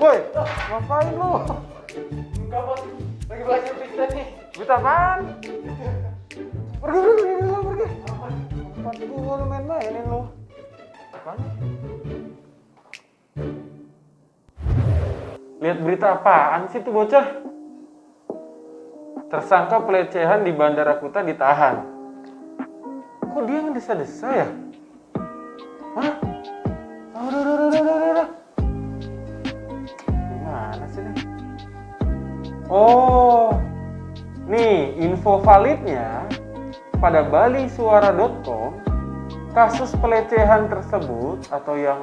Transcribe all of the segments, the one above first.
Woi, ngapain lu? Enggak bos, lagi belajar berita nih. Berita apaan? Pergi. Tempat gua lu main-mainin lu. Apaan? Lihat berita apaan sih tuh bocah? Tersangka pelecehan di Bandara Kuta ditahan. Kok dia ngedesa-desa ya? Hah? Udah. Gimana sih nih? Oh, nih info validnya pada balisuara.com, kasus pelecehan tersebut atau yang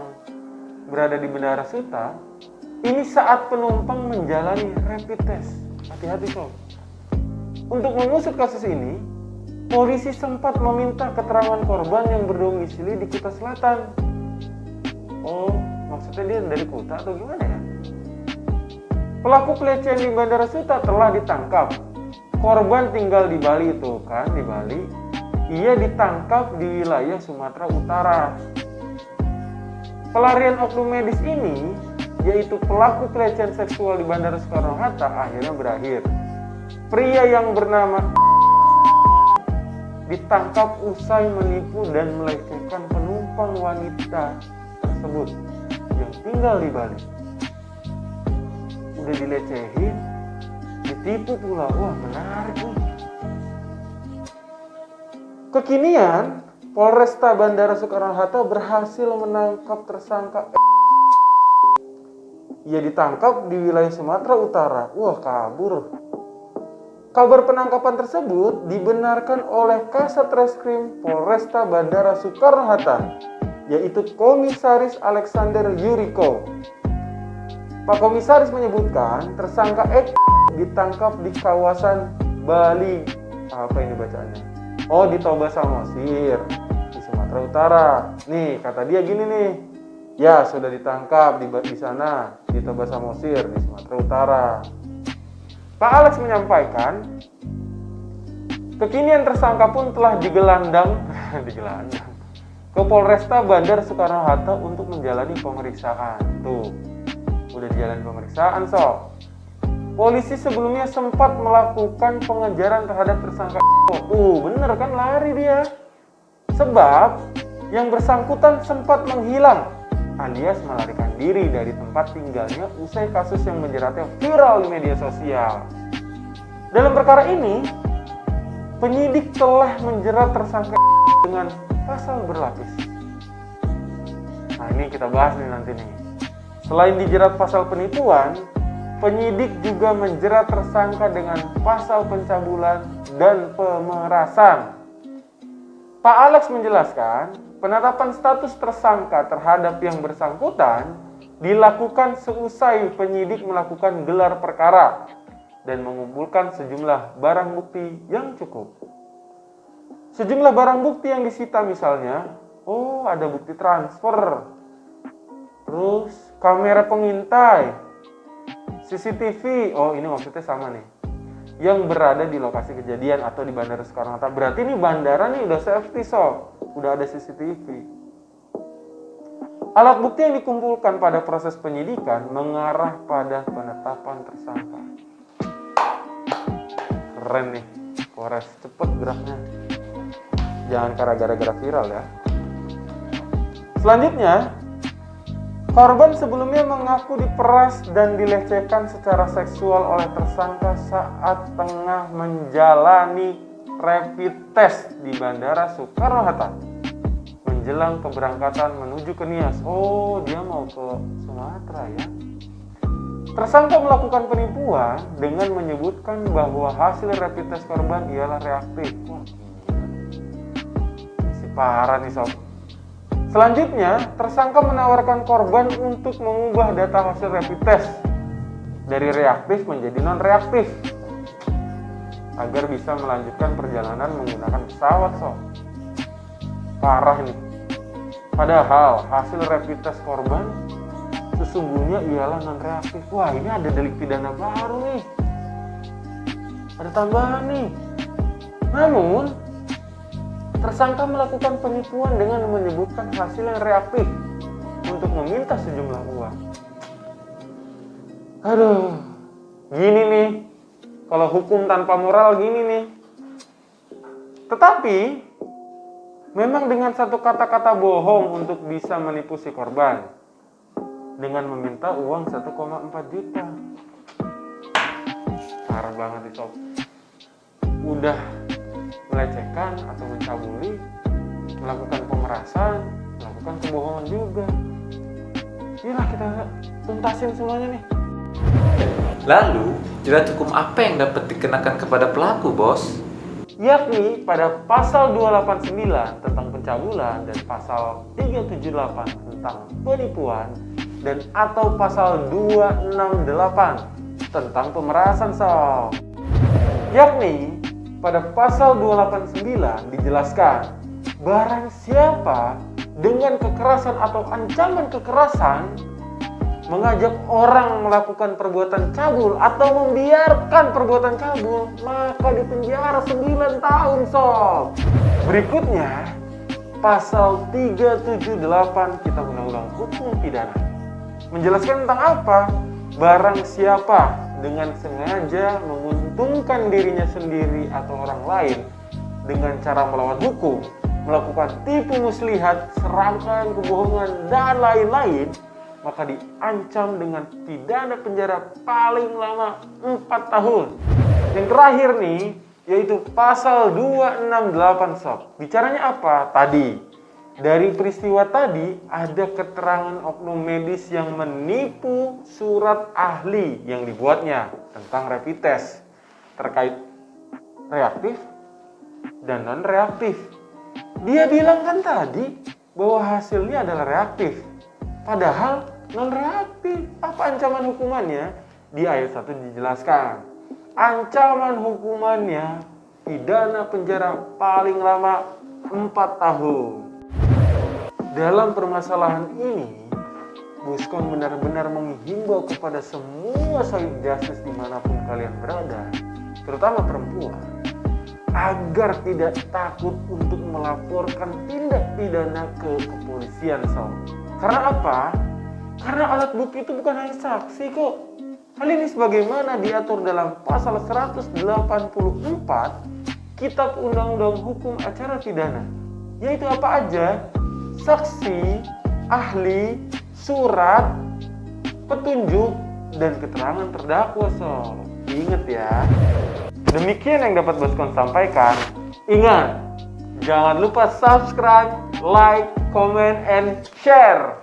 berada di Bandara Suta ini saat penumpang menjalani rapid test. Hati-hati sob. Untuk mengusut kasus ini, polisi sempat meminta keterangan korban yang berdomisili di Kuta Selatan. Oh, maksudnya dia dari Kuta atau gimana ya? Pelaku pelecehan di Bandara Suta telah ditangkap. Korban tinggal di Bali itu kan, di Bali. Ia ditangkap di wilayah Sumatera Utara. Pelarian oknum medis ini, yaitu pelaku pelecehan seksual di Bandara Soekarno-Hatta, akhirnya berakhir. Pria yang bernama ditangkap usai menipu dan melecehkan penumpang wanita tersebut yang tinggal di Bali. Udah dilecehin, ditipu pula. Wah, menarik nih. Kekinian, Polresta Bandara Soekarno-Hatta berhasil menangkap tersangka. Ia ditangkap di wilayah Sumatera Utara. Wah, kabur. Kabar penangkapan tersebut dibenarkan oleh Kasat Reskrim Polresta Bandara Soekarno-Hatta, yaitu Komisaris Alexander Yuriko. Pak Komisaris menyebutkan tersangka X ditangkap di kawasan Bali. Apa ini bacaannya? Oh, di Toba Samosir, di Sumatera Utara. Nih, kata dia gini nih. Ya, sudah ditangkap di sana, di Toba Samosir, di Sumatera Utara. Pak Alex menyampaikan, kekinian tersangka pun telah digelandang ke Polresta Bandar Soekarno-Hatta untuk menjalani pemeriksaan. Tuh, udah jalan pemeriksaan sob. Polisi sebelumnya sempat melakukan pengejaran terhadap tersangka. Bener kan, lari dia. Sebab yang bersangkutan sempat menghilang alias melarikan diri dari tempat tinggalnya usai kasus yang menjeratnya viral di media sosial. Dalam perkara ini, penyidik telah menjerat tersangka dengan pasal berlapis. Nah, ini kita bahas nih nanti nih. Selain dijerat pasal penipuan, penyidik juga menjerat tersangka dengan pasal pencabulan dan pemerasan. Pak Alex menjelaskan, penetapan status tersangka terhadap yang bersangkutan dilakukan seusai penyidik melakukan gelar perkara dan mengumpulkan sejumlah barang bukti yang cukup. Sejumlah barang bukti yang disita misalnya, ada bukti transfer, terus kamera pengintai, CCTV, ini maksudnya sama nih, yang berada di lokasi kejadian atau di Bandara Soekarno-Hatta. Berarti ini bandara nih udah safety sob, udah ada CCTV. Alat bukti yang dikumpulkan pada proses penyidikan mengarah pada penetapan tersangka. Keren nih, Polres, cepet geraknya. Jangan karena gara-gara viral ya. Selanjutnya, korban sebelumnya mengaku diperas dan dilecehkan secara seksual oleh tersangka saat tengah menjalani rapid test di Bandara Soekarno-Hatta menjelang keberangkatan menuju ke Nias. Dia mau ke Sumatera ya. Tersangka melakukan penipuan dengan menyebutkan bahwa hasil rapid test korban ialah reaktif. Wah, si parah nih sob. Selanjutnya, tersangka menawarkan korban untuk mengubah data hasil rapid test dari reaktif menjadi non-reaktif agar bisa melanjutkan perjalanan menggunakan pesawat sob. Parah nih. Padahal hasil rapid test korban sesungguhnya ialah non-reaktif. Wah, ini ada delik pidana baru nih. Ada tambahan nih. Namun, tersangka melakukan penipuan dengan menyebutkan hasil yang reaktif untuk meminta sejumlah uang. Aduh, gini nih. Kalau hukum tanpa moral gini nih. Tetapi, memang dengan satu kata-kata bohong untuk bisa menipu si korban. Dengan meminta uang 1,4 juta. Parah banget nih sob. Udah melecehkan atau mencabuli, melakukan pemerasan, melakukan kebohongan juga. Inilah kita tuntasin semuanya nih. Lalu, jerat hukum apa yang dapat dikenakan kepada pelaku, Bos? Yakni pada pasal 289 tentang pencabulan dan pasal 378 tentang penipuan dan atau pasal 268 tentang pemerasan sob. Yakni pada pasal 289 dijelaskan barang siapa dengan kekerasan atau ancaman kekerasan mengajak orang melakukan perbuatan cabul atau membiarkan perbuatan cabul, maka dipenjara 9 tahun sob. Berikutnya, pasal 378 Kitab Undang-Undang Hukum Pidana menjelaskan tentang apa? Barang siapa dengan sengaja menguntungkan dirinya sendiri atau orang lain dengan cara melawan hukum, melakukan tipu muslihat, serangkaian kebohongan, dan lain-lain, maka diancam dengan pidana penjara paling lama 4 tahun. Yang terakhir nih, yaitu pasal 268 sob. Bicaranya apa? Tadi, dari peristiwa tadi ada keterangan oknum medis yang menipu surat ahli yang dibuatnya tentang rapid test terkait reaktif dan non-reaktif. Dia bilang kan tadi bahwa hasilnya adalah reaktif. Padahal non-reaktif. Apa ancaman hukumannya? Di ayat 1 dijelaskan. Ancaman hukumannya pidana penjara paling lama 4 tahun. Dalam permasalahan ini, Buskon benar-benar menghimbau kepada semua sohib justice dimanapun kalian berada, terutama perempuan, agar tidak takut untuk melaporkan tindak pidana ke kepolisian sob. Karena apa? Karena alat bukti itu bukan hanya saksi kok. Hal ini sebagaimana diatur dalam pasal 184 Kitab Undang-Undang Hukum Acara Pidana. Yaitu apa aja? Saksi, ahli, surat, petunjuk, dan keterangan terdakwa sob. Ingat ya. Demikian yang dapat Buskon sampaikan. Ingat, jangan lupa subscribe, like, comment, and share.